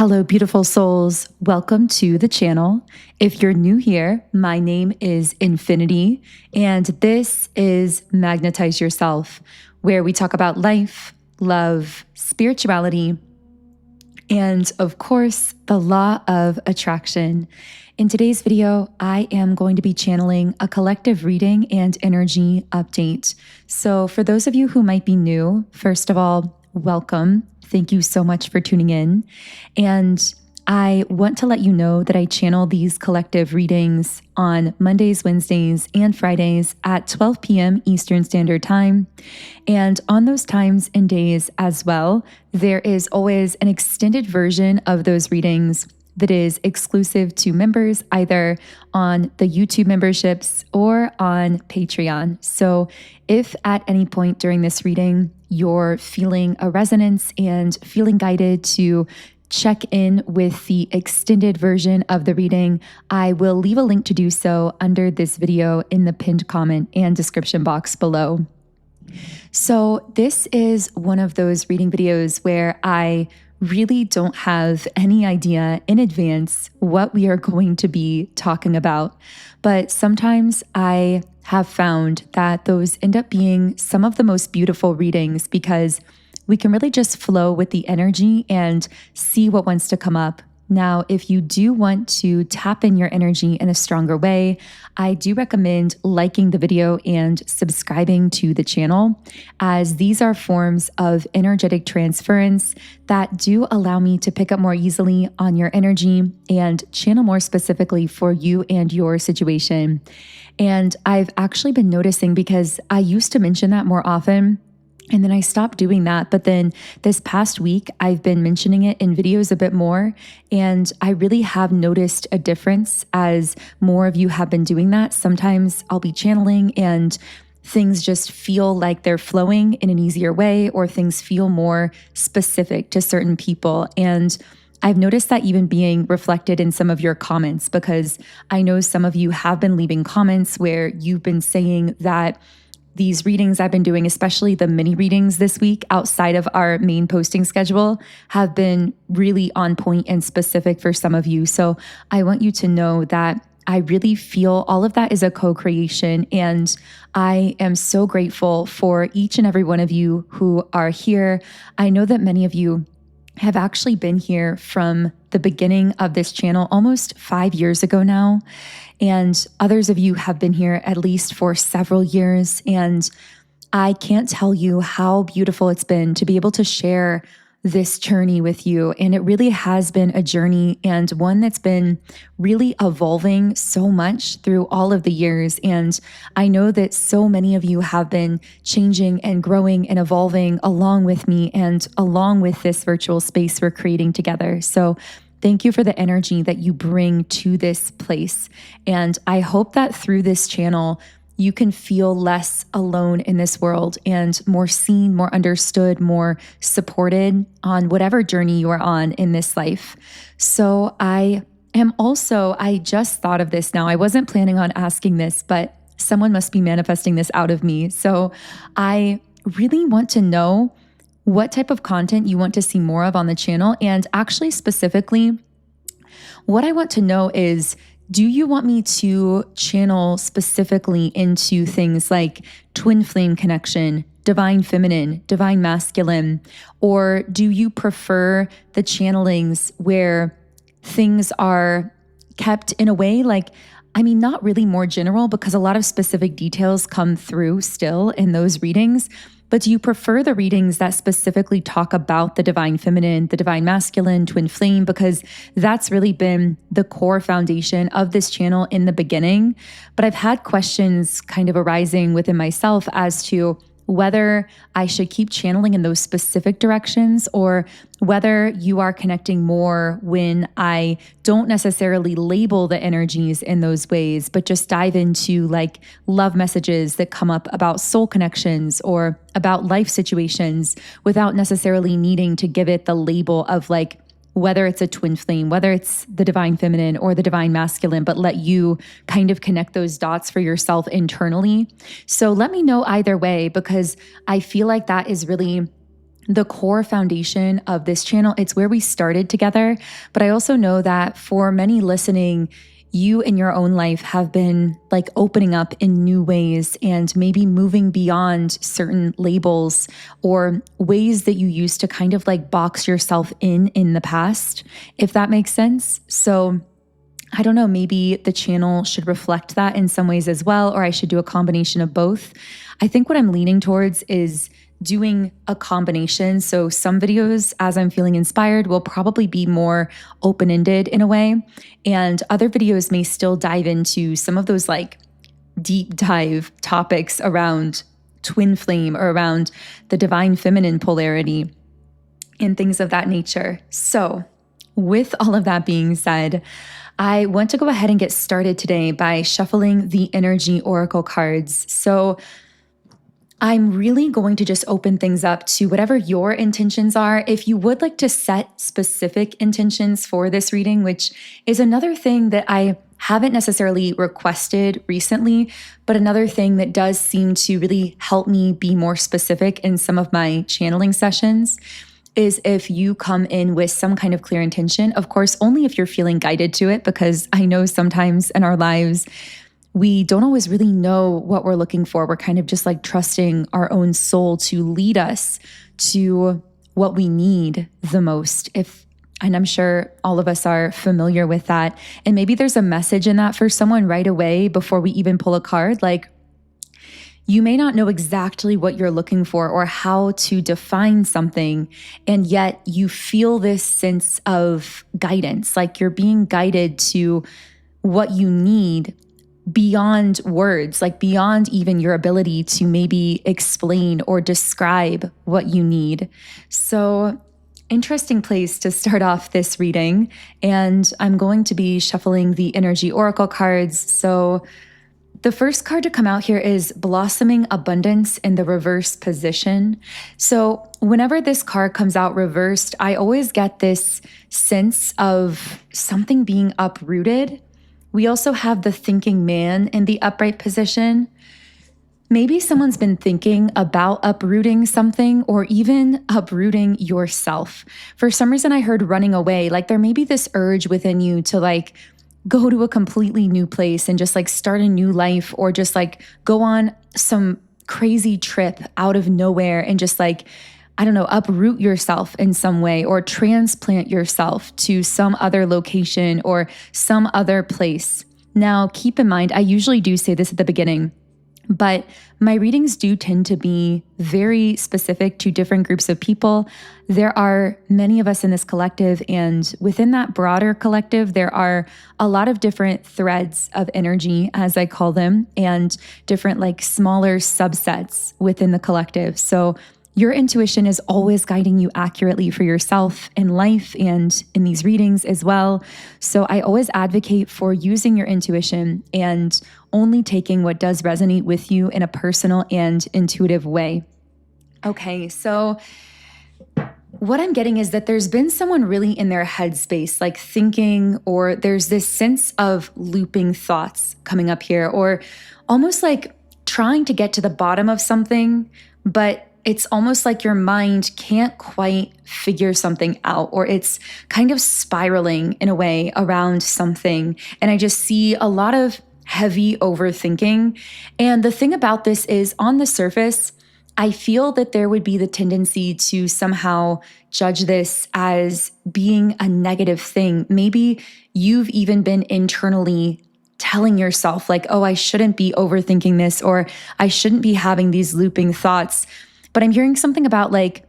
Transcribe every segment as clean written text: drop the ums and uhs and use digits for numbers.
Hello, beautiful souls. Welcome to the channel. If you're new here, my name is Infinity, and this is Magnetize Yourself, where we talk about life, love, spirituality, and of course, the law of attraction. In today's video, I am going to be channeling a collective reading and energy update. So for those of you who might be new, first of all, welcome. Thank you so much for tuning in. And I want to let you know that I channel these collective readings on Mondays, Wednesdays, and Fridays at 12 p.m. Eastern Standard Time. And on those times and days as well, there is always an extended version of those readings that is exclusive to members, either on the YouTube memberships or on Patreon. So if at any point during this reading, you're feeling a resonance and feeling guided to check in with the extended version of the reading, I will leave a link to do so under this video in the pinned comment and description box below. So this is one of those reading videos where I really don't have any idea in advance what we are going to be talking about. But sometimes I have found that those end up being some of the most beautiful readings because we can really just flow with the energy and see what wants to come up. Now, if you do want to tap in your energy in a stronger way, I do recommend liking the video and subscribing to the channel, as these are forms of energetic transference that do allow me to pick up more easily on your energy and channel more specifically for you and your situation. And I've actually been noticing, because I used to mention that more often, and then I stopped doing that. But then this past week, I've been mentioning it in videos a bit more. And I really have noticed a difference as more of you have been doing that. Sometimes I'll be channeling and things just feel like they're flowing in an easier way, or things feel more specific to certain people. And I've noticed that even being reflected in some of your comments, because I know some of you have been leaving comments where you've been saying that these readings I've been doing, especially the mini readings this week outside of our main posting schedule, have been really on point and specific for some of you. So I want you to know that I really feel all of that is a co-creation, and I am so grateful for each and every one of you who are here. I know that many of you have actually been here from the beginning of this channel almost 5 years ago now. And others of you have been here at least for several years. And I can't tell you how beautiful it's been to be able to share this journey with you. And it really has been a journey, and one that's been really evolving so much through all of the years. And I know that so many of you have been changing and growing and evolving along with me and along with this virtual space we're creating together. So thank you for the energy that you bring to this place. And I hope that through this channel, you can feel less alone in this world and more seen, more understood, more supported on whatever journey you are on in this life. So I just thought of this now. I wasn't planning on asking this, but someone must be manifesting this out of me. So I really want to know what type of content you want to see more of on the channel. And actually, specifically, what I want to know is, do you want me to channel specifically into things like twin flame connection, divine feminine, divine masculine? Or do you prefer the channelings where things are kept in a way like, not really more general, because a lot of specific details come through still in those readings. But do you prefer the readings that specifically talk about the divine feminine, the divine masculine, twin flame? Because that's really been the core foundation of this channel in the beginning. But I've had questions kind of arising within myself as to whether I should keep channeling in those specific directions, or whether you are connecting more when I don't necessarily label the energies in those ways, but just dive into like love messages that come up about soul connections or about life situations without necessarily needing to give it the label of like whether it's a twin flame, whether it's the divine feminine or the divine masculine, but let you kind of connect those dots for yourself internally. So let me know either way, because I feel like that is really the core foundation of this channel. It's where we started together. But I also know that for many listening, you in your own life have been like opening up in new ways and maybe moving beyond certain labels or ways that you used to kind of like box yourself in the past, if that makes sense. So I don't know, maybe the channel should reflect that in some ways as well, or I should do a combination of both. I think what I'm leaning towards is doing a combination. So some videos, as I'm feeling inspired, will probably be more open-ended in a way. And other videos may still dive into some of those like deep dive topics around twin flame or around the divine feminine polarity and things of that nature. So with all of that being said, I want to go ahead and get started today by shuffling the energy oracle cards. So I'm really going to just open things up to whatever your intentions are. If you would like to set specific intentions for this reading, which is another thing that I haven't necessarily requested recently, but another thing that does seem to really help me be more specific in some of my channeling sessions, is if you come in with some kind of clear intention. Of course, only if you're feeling guided to it, because I know sometimes in our lives, we don't always really know what we're looking for. We're kind of just like trusting our own soul to lead us to what we need the most. And I'm sure all of us are familiar with that. And maybe there's a message in that for someone right away before we even pull a card. Like, you may not know exactly what you're looking for or how to define something, and yet you feel this sense of guidance, like you're being guided to what you need beyond words, like beyond even your ability to maybe explain or describe what you need. So, interesting place to start off this reading. And I'm going to be shuffling the energy oracle cards. So the first card to come out here is Blossoming Abundance in the reverse position. So whenever this card comes out reversed, I always get this sense of something being uprooted. We also have the Thinking Man in the upright position. Maybe someone's been thinking about uprooting something or even uprooting yourself. For some reason, I heard running away. Like there may be this urge within you to like go to a completely new place and just like start a new life, or just like go on some crazy trip out of nowhere and just like, I don't know, uproot yourself in some way or transplant yourself to some other location or some other place. Now, keep in mind, I usually do say this at the beginning, but my readings do tend to be very specific to different groups of people. There are many of us in this collective, and within that broader collective, there are a lot of different threads of energy, as I call them, and different like smaller subsets within the collective. So your intuition is always guiding you accurately for yourself in life and in these readings as well. So I always advocate for using your intuition and only taking what does resonate with you in a personal and intuitive way. Okay, so what I'm getting is that there's been someone really in their headspace, like thinking, or there's this sense of looping thoughts coming up here, or almost like trying to get to the bottom of something, but it's almost like your mind can't quite figure something out, or it's kind of spiraling in a way around something. And I just see a lot of heavy overthinking. And the thing about this is, on the surface, I feel that there would be the tendency to somehow judge this as being a negative thing. Maybe you've even been internally telling yourself like, oh, I shouldn't be overthinking this, or I shouldn't be having these looping thoughts. But I'm hearing something about like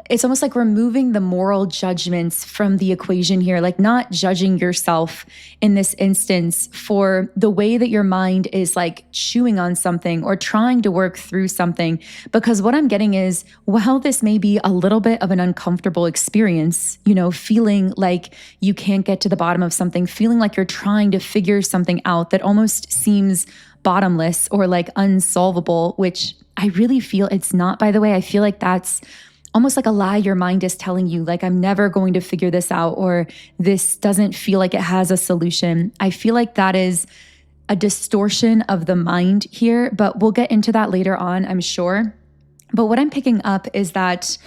it's almost like removing the moral judgments from the equation here, like not judging yourself in this instance for the way that your mind is like chewing on something or trying to work through something. Because what I'm getting is, while this may be a little bit of an uncomfortable experience, you know, feeling like you can't get to the bottom of something, feeling like you're trying to figure something out that almost seems bottomless or like unsolvable, which I really feel it's not, by the way. I feel like that's almost like a lie your mind is telling you, like, I'm never going to figure this out, or this doesn't feel like it has a solution. I feel like that is a distortion of the mind here, but we'll get into that later on, I'm sure. But what I'm picking up is that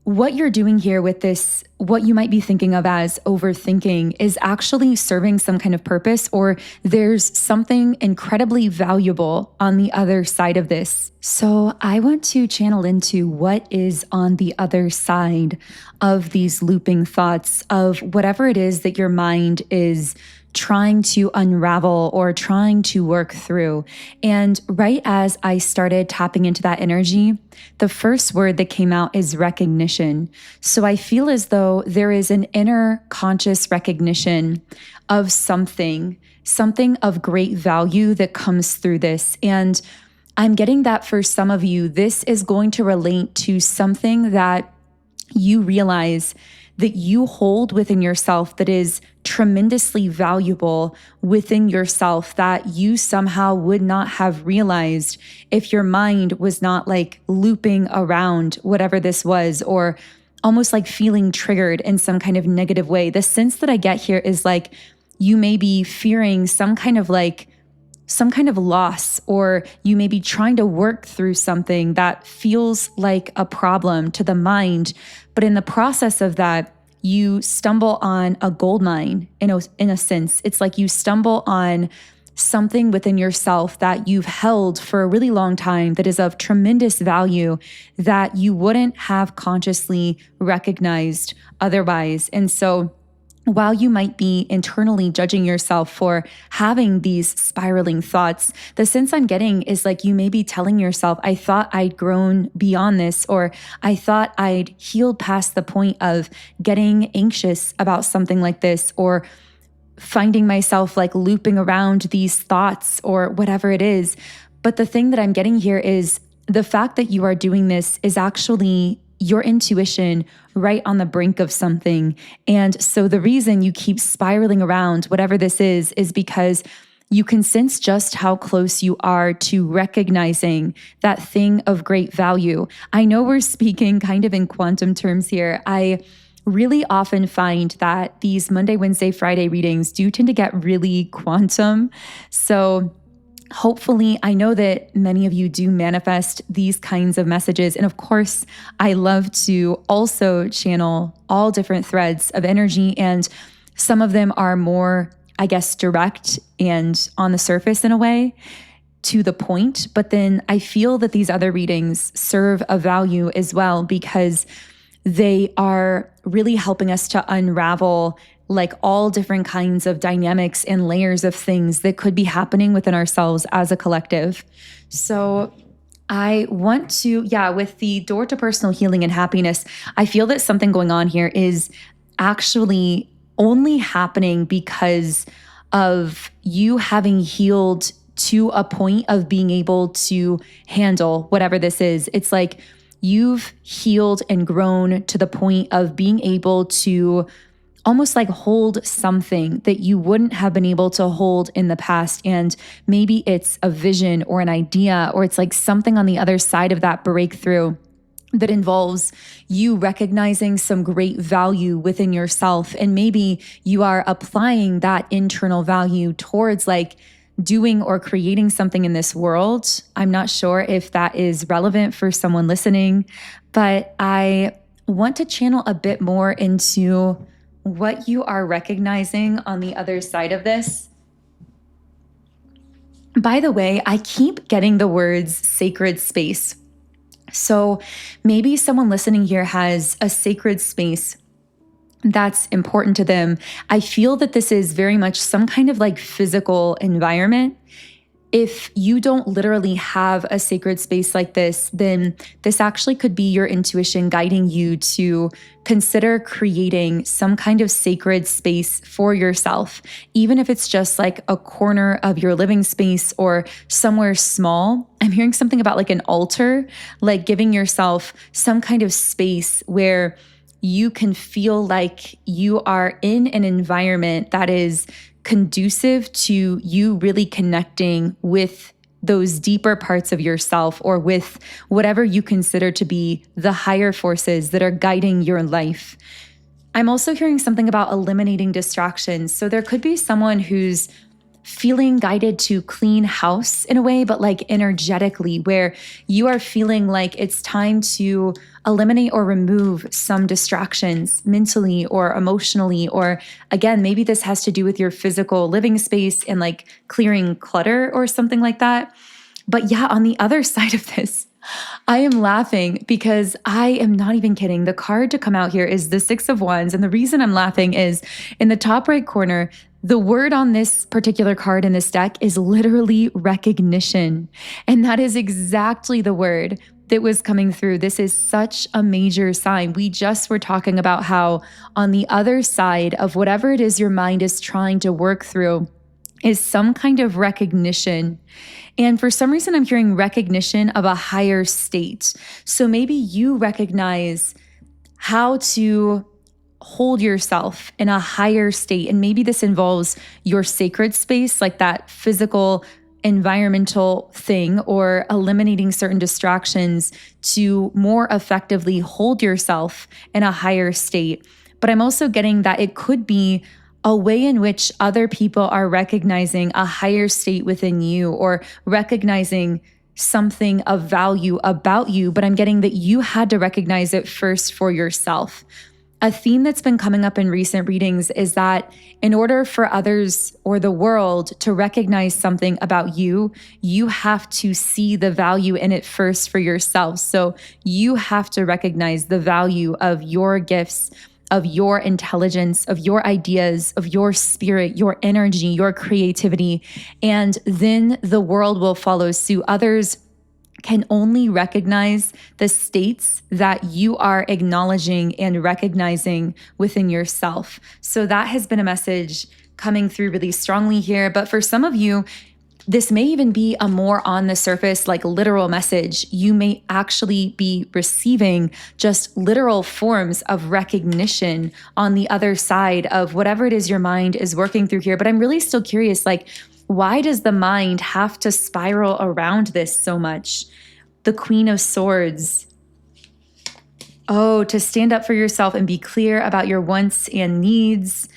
what you're doing here with this, what you might be thinking of as overthinking, is actually serving some kind of purpose, or there's something incredibly valuable on the other side of this. So I want to channel into what is on the other side of these looping thoughts, of whatever it is that your mind is trying to unravel or trying to work through. And right as I started tapping into that energy, the first word that came out is recognition. So I feel as though there is an inner conscious recognition of something of great value that comes through this. And I'm getting that for some of you, this is going to relate to something that you realize that you hold within yourself that is tremendously valuable within yourself, that you somehow would not have realized if your mind was not like looping around whatever this was, or almost like feeling triggered in some kind of negative way. The sense that I get here is like you may be fearing some kind of loss, or you may be trying to work through something that feels like a problem to the mind. But in the process of that, you stumble on a gold mine in a sense. It's like you stumble on something within yourself that you've held for a really long time that is of tremendous value that you wouldn't have consciously recognized otherwise. And so while you might be internally judging yourself for having these spiraling thoughts, the sense I'm getting is like you may be telling yourself, I thought I'd grown beyond this, or I thought I'd healed past the point of getting anxious about something like this, or finding myself like looping around these thoughts, or whatever it is. But the thing that I'm getting here is the fact that you are doing this is actually your intuition right on the brink of something. And so the reason you keep spiraling around whatever this is because you can sense just how close you are to recognizing that thing of great value. I know we're speaking kind of in quantum terms here. I really often find that these Monday, Wednesday, Friday readings do tend to get really quantum. So hopefully, I know that many of you do manifest these kinds of messages. And of course, I love to also channel all different threads of energy. And some of them are more, I guess, direct and on the surface in a way, to the point. But then I feel that these other readings serve a value as well, because they are really helping us to unravel like all different kinds of dynamics and layers of things that could be happening within ourselves as a collective. So I want to, with the door to personal healing and happiness, I feel that something going on here is actually only happening because of you having healed to a point of being able to handle whatever this is. It's like you've healed and grown to the point of being able to almost like hold something that you wouldn't have been able to hold in the past. And maybe it's a vision or an idea, or it's like something on the other side of that breakthrough that involves you recognizing some great value within yourself. And maybe you are applying that internal value towards like doing or creating something in this world. I'm not sure if that is relevant for someone listening, but I want to channel a bit more into what you are recognizing on the other side of this. By the way, I keep getting the words sacred space. So maybe someone listening here has a sacred space that's important to them. I feel that this is very much some kind of like physical environment. If you don't literally have a sacred space like this, then this actually could be your intuition guiding you to consider creating some kind of sacred space for yourself, even if it's just like a corner of your living space or somewhere small. I'm hearing something about like an altar, like giving yourself some kind of space where you can feel like you are in an environment that is conducive to you really connecting with those deeper parts of yourself, or with whatever you consider to be the higher forces that are guiding your life. I'm also hearing something about eliminating distractions. So there could be someone who's feeling guided to clean house in a way, but like energetically, where you are feeling like it's time to eliminate or remove some distractions mentally or emotionally. Or again, maybe this has to do with your physical living space and like clearing clutter or something like that. But yeah, on the other side of this, I am laughing because I am not even kidding. The card to come out here is the Six of Wands. And the reason I'm laughing is in the top right corner, the word on this particular card in this deck is literally recognition. And that is exactly the word that was coming through. This is such a major sign. We just were talking about how on the other side of whatever it is your mind is trying to work through is some kind of recognition. And for some reason, I'm hearing recognition of a higher state. So maybe you recognize how to hold yourself in a higher state. And maybe this involves your sacred space, like that physical environmental thing, or eliminating certain distractions to more effectively hold yourself in a higher state. But I'm also getting that it could be a way in which other people are recognizing a higher state within you, or recognizing something of value about you. But I'm getting that you had to recognize it first for yourself. A theme that's been coming up in recent readings is that in order for others or the world to recognize something about you, you have to see the value in it first for yourself. So you have to recognize the value of your gifts, of your intelligence, of your ideas, of your spirit, your energy, your creativity, and then the world will follow suit. Others can only recognize the states that you are acknowledging and recognizing within yourself. So that has been a message coming through really strongly here. But for some of you, this may even be a more on the surface, like literal message. You may actually be receiving just literal forms of recognition on the other side of whatever it is your mind is working through here. But I'm really still curious, like, why does the mind have to spiral around this so much? The Queen of Swords. Oh, to stand up for yourself and be clear about your wants and needs.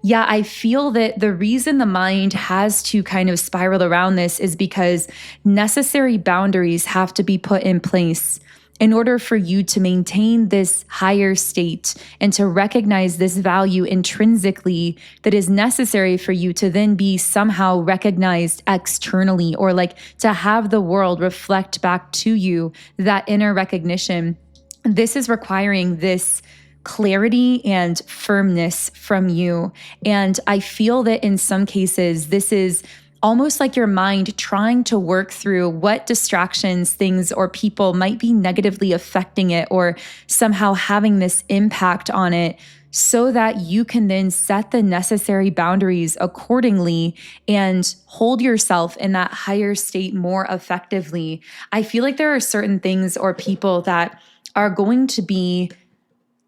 Yeah, I feel that the reason the mind has to kind of spiral around this is because necessary boundaries have to be put in place in order for you to maintain this higher state and to recognize this value intrinsically that is necessary for you to then be somehow recognized externally, or like to have the world reflect back to you that inner recognition. This is requiring this clarity and firmness from you. And I feel that in some cases, this is almost like your mind trying to work through what distractions, things, or people might be negatively affecting it or somehow having this impact on it, so that you can then set the necessary boundaries accordingly and hold yourself in that higher state more effectively. I feel like there are certain things or people that are going to be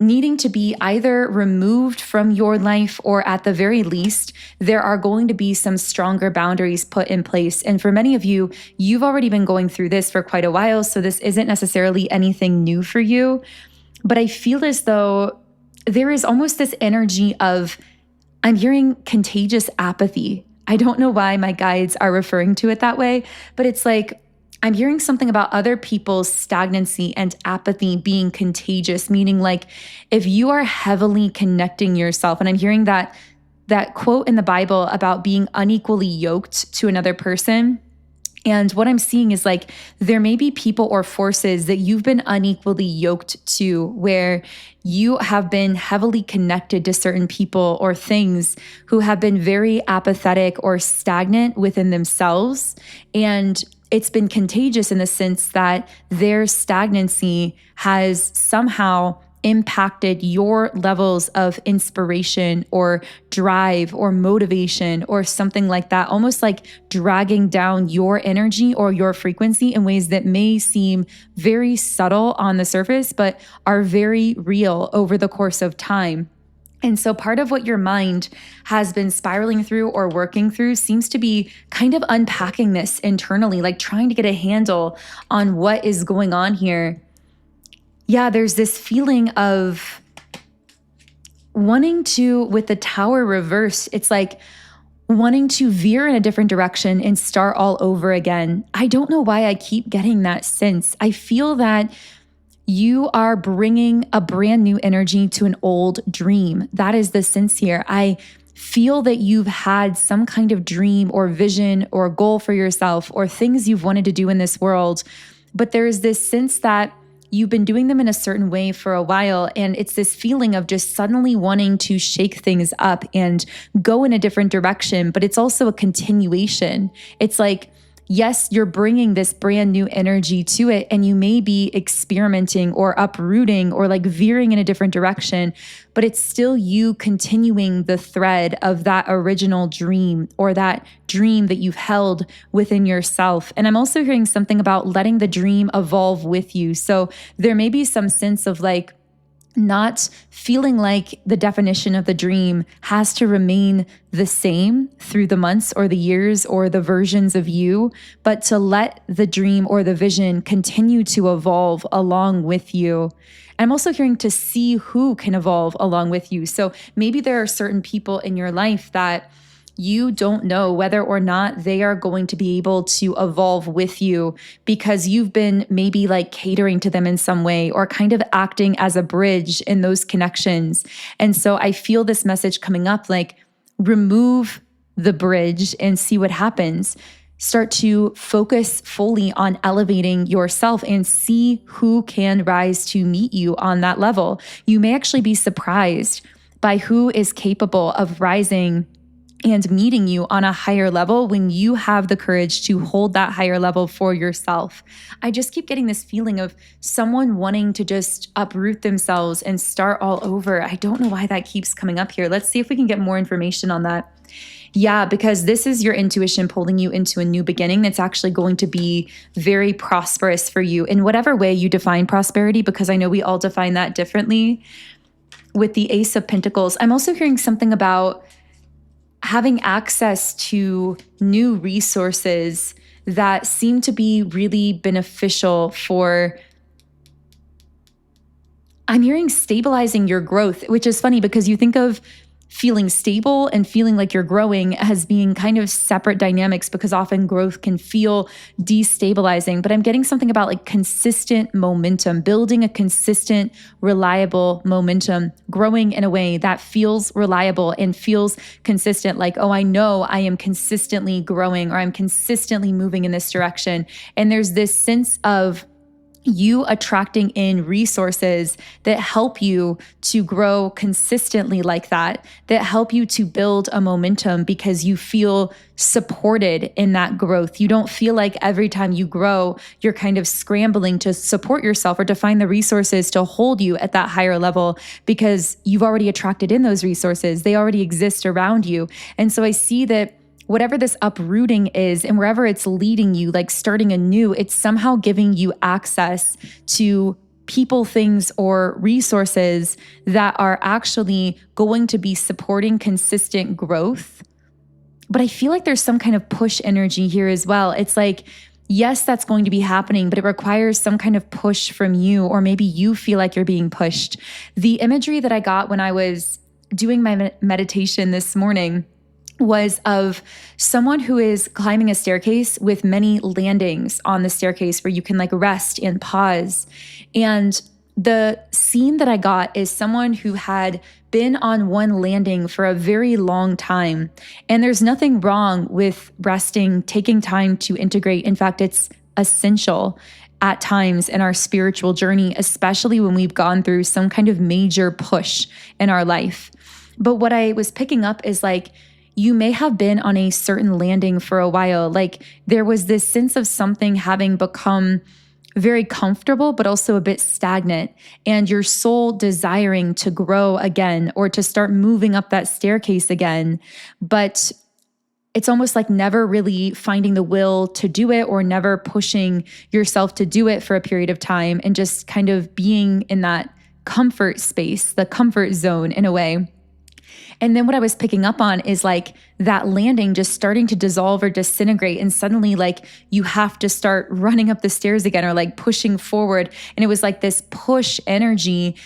needing to be either removed from your life, or at the very least, there are going to be some stronger boundaries put in place. And for many of you, you've already been going through this for quite a while, so this isn't necessarily anything new for you. But I feel as though there is almost this energy of, I'm hearing contagious apathy. I don't know why my guides are referring to it that way, but it's like, I'm hearing something about other people's stagnancy and apathy being contagious, meaning like if you are heavily connecting yourself, and I'm hearing that quote in the Bible about being unequally yoked to another person. And what I'm seeing is like there may be people or forces that you've been unequally yoked to, where you have been heavily connected to certain people or things who have been very apathetic or stagnant within themselves. And it's been contagious in the sense that their stagnancy has somehow impacted your levels of inspiration or drive or motivation or something like that, almost like dragging down your energy or your frequency in ways that may seem very subtle on the surface, but are very real over the course of time. And so part of what your mind has been spiraling through or working through seems to be kind of unpacking this internally, like trying to get a handle on what is going on here. Yeah, there's this feeling of wanting to, with the Tower reversed, it's like wanting to veer in a different direction and start all over again. I don't know why I keep getting that sense. I feel that you are bringing a brand new energy to an old dream. That is the sense here. I feel that you've had some kind of dream or vision or goal for yourself or things you've wanted to do in this world, but there's this sense that you've been doing them in a certain way for a while, and it's this feeling of just suddenly wanting to shake things up and go in a different direction, but it's also a continuation. It's like, yes, you're bringing this brand new energy to it, and you may be experimenting or uprooting or like veering in a different direction, but it's still you continuing the thread of that original dream or that dream that you've held within yourself. And I'm also hearing something about letting the dream evolve with you. So there may be some sense of like, not feeling like the definition of the dream has to remain the same through the months or the years or the versions of you, but to let the dream or the vision continue to evolve along with you. I'm also hearing to see who can evolve along with you. So maybe there are certain people in your life that you don't know whether or not they are going to be able to evolve with you because you've been maybe like catering to them in some way or kind of acting as a bridge in those connections. And so I feel this message coming up like, remove the bridge and see what happens. Start to focus fully on elevating yourself and see who can rise to meet you on that level. You may actually be surprised by who is capable of rising and meeting you on a higher level when you have the courage to hold that higher level for yourself. I just keep getting this feeling of someone wanting to just uproot themselves and start all over. I don't know why that keeps coming up here. Let's see if we can get more information on that. Yeah, because this is your intuition pulling you into a new beginning that's actually going to be very prosperous for you in whatever way you define prosperity, because I know we all define that differently. With the Ace of Pentacles, I'm also hearing something about having access to new resources that seem to be really beneficial for, I'm hearing stabilizing your growth, which is funny because you think of feeling stable and feeling like you're growing as being kind of separate dynamics because often growth can feel destabilizing. But I'm getting something about like consistent momentum, building a consistent, reliable momentum, growing in a way that feels reliable and feels consistent. Like, oh, I know I am consistently growing or I'm consistently moving in this direction. And there's this sense of you attracting in resources that help you to grow consistently like that help you to build a momentum because you feel supported in that growth. You don't feel like every time you grow, you're kind of scrambling to support yourself or to find the resources to hold you at that higher level because you've already attracted in those resources. They already exist around you. And so I see that whatever this uprooting is and wherever it's leading you, like starting anew, it's somehow giving you access to people, things, or resources that are actually going to be supporting consistent growth. But I feel like there's some kind of push energy here as well. It's like, yes, that's going to be happening, but it requires some kind of push from you, or maybe you feel like you're being pushed. The imagery that I got when I was doing my meditation this morning was of someone who is climbing a staircase with many landings on the staircase where you can like rest and pause. And the scene that I got is someone who had been on one landing for a very long time. And there's nothing wrong with resting, taking time to integrate. In fact, it's essential at times in our spiritual journey, especially when we've gone through some kind of major push in our life. But what I was picking up is like, you may have been on a certain landing for a while. Like there was this sense of something having become very comfortable, but also a bit stagnant, and your soul desiring to grow again or to start moving up that staircase again. But it's almost like never really finding the will to do it or never pushing yourself to do it for a period of time and just kind of being in that comfort space, the comfort zone in a way. And then what I was picking up on is like that landing just starting to dissolve or disintegrate. And suddenly like you have to start running up the stairs again or like pushing forward. And it was like this push energy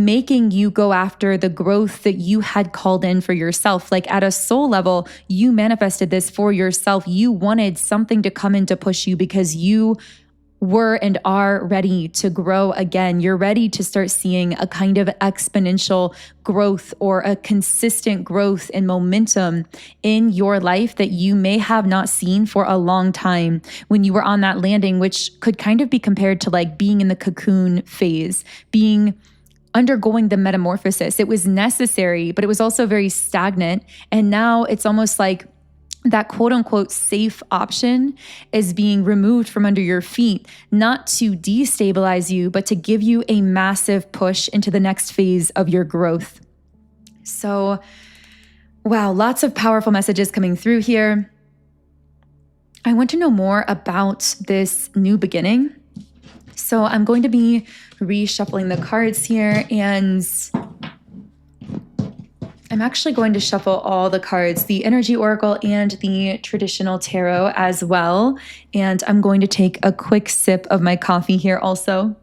making you go after the growth that you had called in for yourself. Like at a soul level, you manifested this for yourself. You wanted something to come in to push you because you were and are ready to grow again. You're ready to start seeing a kind of exponential growth or a consistent growth and momentum in your life that you may have not seen for a long time when you were on that landing, which could kind of be compared to like being in the cocoon phase, undergoing the metamorphosis. It was necessary, but it was also very stagnant. And now it's almost like that quote unquote safe option is being removed from under your feet, not to destabilize you, but to give you a massive push into the next phase of your growth. So, wow, lots of powerful messages coming through here. I want to know more about this new beginning. So I'm going to be reshuffling the cards here, and I'm actually going to shuffle all the cards, the Energy Oracle and the Traditional Tarot as well. And I'm going to take a quick sip of my coffee here also.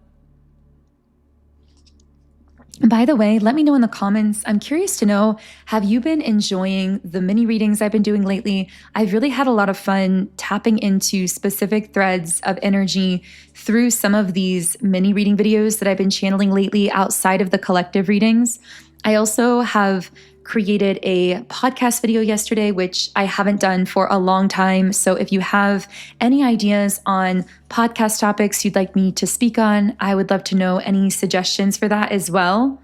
By the way, let me know in the comments. I'm curious to know, have you been enjoying the mini readings I've been doing lately? I've really had a lot of fun tapping into specific threads of energy through some of these mini reading videos that I've been channeling lately outside of the collective readings. I also have created a podcast video yesterday, which I haven't done for a long time. So if you have any ideas on podcast topics you'd like me to speak on, I would love to know any suggestions for that as well.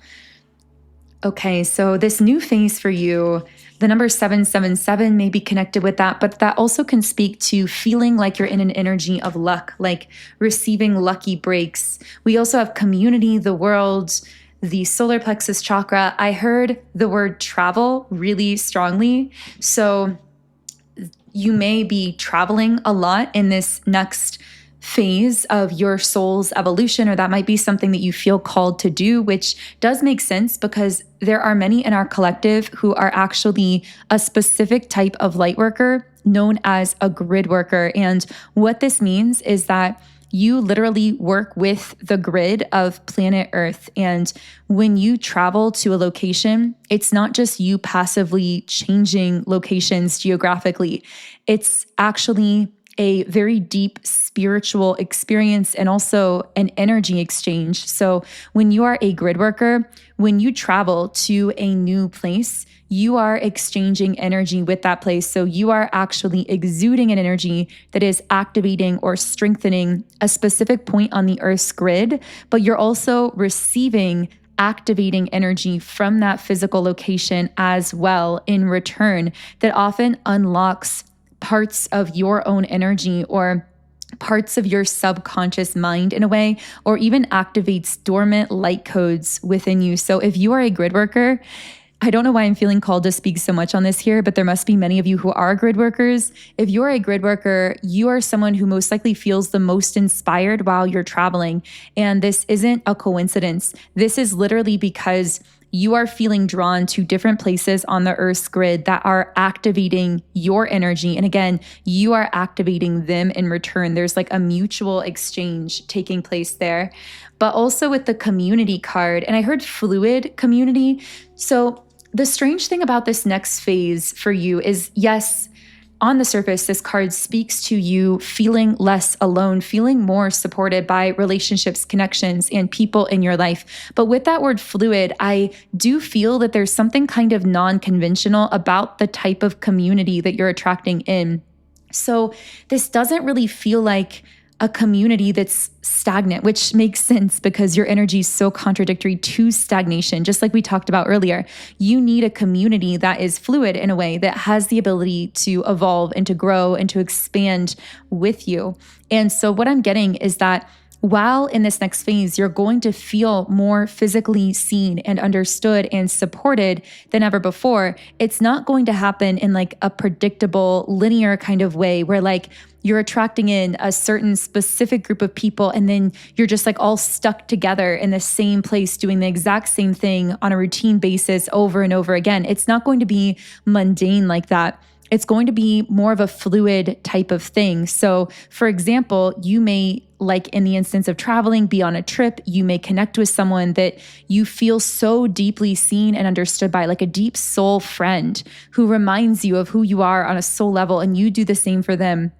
Okay, so this new phase for you, the number 777 may be connected with that, but that also can speak to feeling like you're in an energy of luck, like receiving lucky breaks. We also have community, the world, the solar plexus chakra. I heard the word travel really strongly. So you may be traveling a lot in this next phase of your soul's evolution, or that might be something that you feel called to do, which does make sense because there are many in our collective who are actually a specific type of light worker known as a grid worker. And what this means is that you literally work with the grid of planet Earth. And when you travel to a location, it's not just you passively changing locations geographically. It's actually a very deep spiritual experience and also an energy exchange. So when you are a grid worker, when you travel to a new place, you are exchanging energy with that place. So you are actually exuding an energy that is activating or strengthening a specific point on the Earth's grid, but you're also receiving activating energy from that physical location as well in return that often unlocks parts of your own energy or parts of your subconscious mind in a way, or even activates dormant light codes within you. So if you are a grid worker, I don't know why I'm feeling called to speak so much on this here, but there must be many of you who are grid workers. If you're a grid worker, you are someone who most likely feels the most inspired while you're traveling. And this isn't a coincidence. This is literally because you are feeling drawn to different places on the Earth's grid that are activating your energy. And again, you are activating them in return. There's like a mutual exchange taking place there. But also with the community card, and I heard fluid community. So the strange thing about this next phase for you is, yes, on the surface, this card speaks to you feeling less alone, feeling more supported by relationships, connections, and people in your life. But with that word fluid, I do feel that there's something kind of non-conventional about the type of community that you're attracting in. So this doesn't really feel like a community that's stagnant, which makes sense because your energy is so contradictory to stagnation. Just like we talked about earlier, you need a community that is fluid in a way that has the ability to evolve and to grow and to expand with you. And so what I'm getting is that while in this next phase, you're going to feel more physically seen and understood and supported than ever before, it's not going to happen in like a predictable, linear kind of way where like you're attracting in a certain specific group of people and then you're just like all stuck together in the same place doing the exact same thing on a routine basis over and over again. It's not going to be mundane like that. it's going to be more of a fluid type of thing. So for example, you may, like in the instance of traveling, be on a trip, you may connect with someone that you feel so deeply seen and understood by, like a deep soul friend who reminds you of who you are on a soul level, and you do the same for them.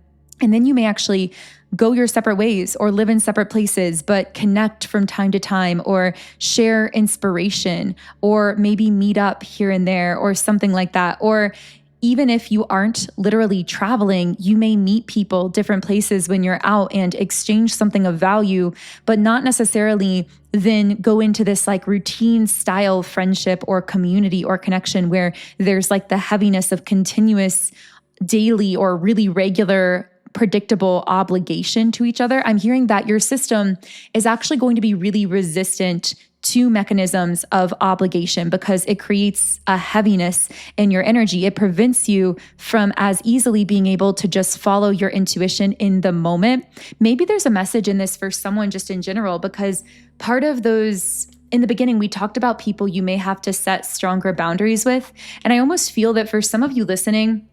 And then you may actually go your separate ways or live in separate places, but connect from time to time or share inspiration or maybe meet up here and there or something like that. Or even if you aren't literally traveling, you may meet people different places when you're out and exchange something of value, but not necessarily then go into this like routine style friendship or community or connection where there's like the heaviness of continuous daily or really regular predictable obligation to each other. I'm hearing that your system is actually going to be really resistant to mechanisms of obligation because it creates a heaviness in your energy. It prevents you from as easily being able to just follow your intuition in the moment. Maybe there's a message in this for someone just in general, because part of those, in the beginning, we talked about people you may have to set stronger boundaries with. And I almost feel that for some of you listening,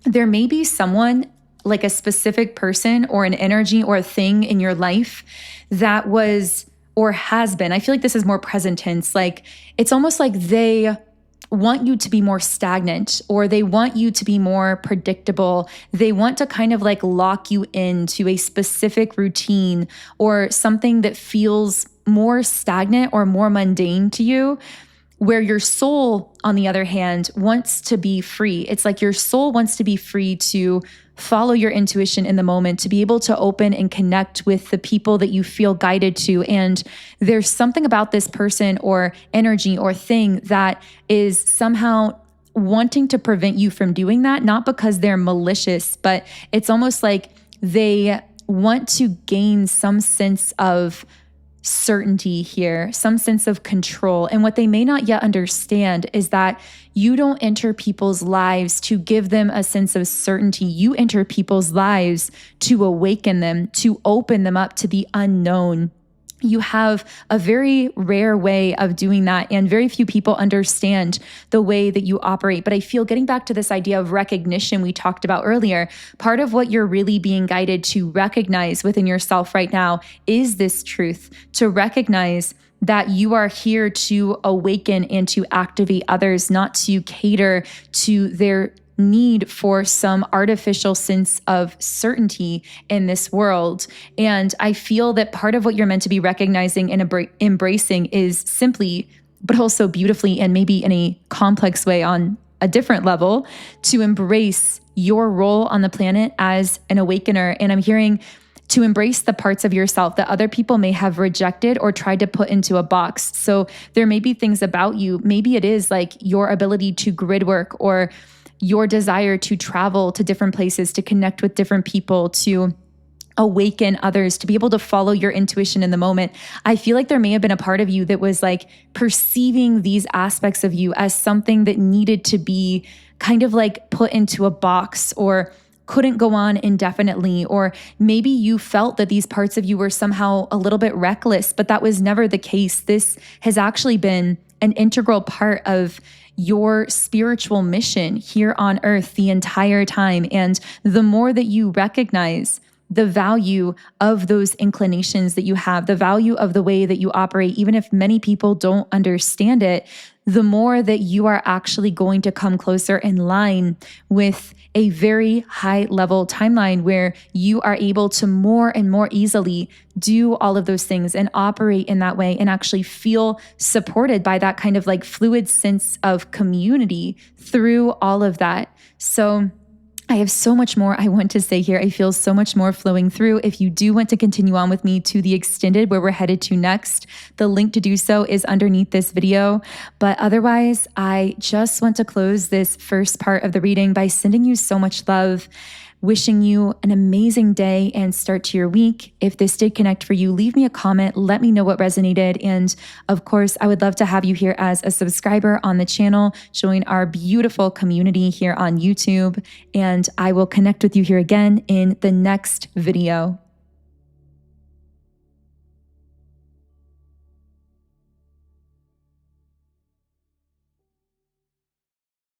there may be someone, like a specific person or an energy or a thing in your life that was or has been, I feel like this is more present tense, like it's almost like they want you to be more stagnant or they want you to be more predictable. They want to kind of like lock you into a specific routine or something that feels more stagnant or more mundane to you. Where your soul, on the other hand, wants to be free. It's like your soul wants to be free to follow your intuition in the moment, to be able to open and connect with the people that you feel guided to. And there's something about this person or energy or thing that is somehow wanting to prevent you from doing that, not because they're malicious, but it's almost like they want to gain some sense of certainty here, some sense of control. And what they may not yet understand is that you don't enter people's lives to give them a sense of certainty. You enter people's lives to awaken them, to open them up to the unknown. You have a very rare way of doing that, and very few people understand the way that you operate. But I feel, getting back to this idea of recognition we talked about earlier, part of what you're really being guided to recognize within yourself right now is this truth, to recognize that you are here to awaken and to activate others, not to cater to their need for some artificial sense of certainty in this world. And I feel that part of what you're meant to be recognizing and embracing is simply, but also beautifully, and maybe in a complex way on a different level, to embrace your role on the planet as an awakener. And I'm hearing to embrace the parts of yourself that other people may have rejected or tried to put into a box. So there may be things about you. Maybe it is like your ability to grid work, or your desire to travel to different places, to connect with different people, to awaken others, to be able to follow your intuition in the moment. I feel like there may have been a part of you that was like perceiving these aspects of you as something that needed to be kind of like put into a box or couldn't go on indefinitely. Or maybe you felt that these parts of you were somehow a little bit reckless, but that was never the case. This has actually been an integral part of your spiritual mission here on earth the entire time. And the more that you recognize the value of those inclinations that you have, the value of the way that you operate, even if many people don't understand it, the more that you are actually going to come closer in line with a very high level timeline where you are able to more and more easily do all of those things and operate in that way and actually feel supported by that kind of like fluid sense of community through all of that. So I have so much more I want to say here. I feel so much more flowing through. If you do want to continue on with me to the extended, where we're headed to next, the link to do so is underneath this video. But otherwise, I just want to close this first part of the reading by sending you so much love, wishing you an amazing day and start to your week. If this did connect for you, leave me a comment. Let me know what resonated. And of course, I would love to have you here as a subscriber on the channel. Join our beautiful community here on YouTube. And I will connect with you here again in the next video.